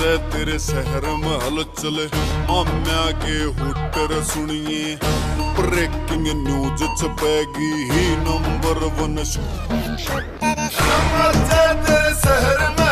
जाए तेरे शहर में हलचल माम्या के हुटर सुनिए ब्रेकिंग न्यूज छपेगी ही नंबर 1 जाए तेरे शहर में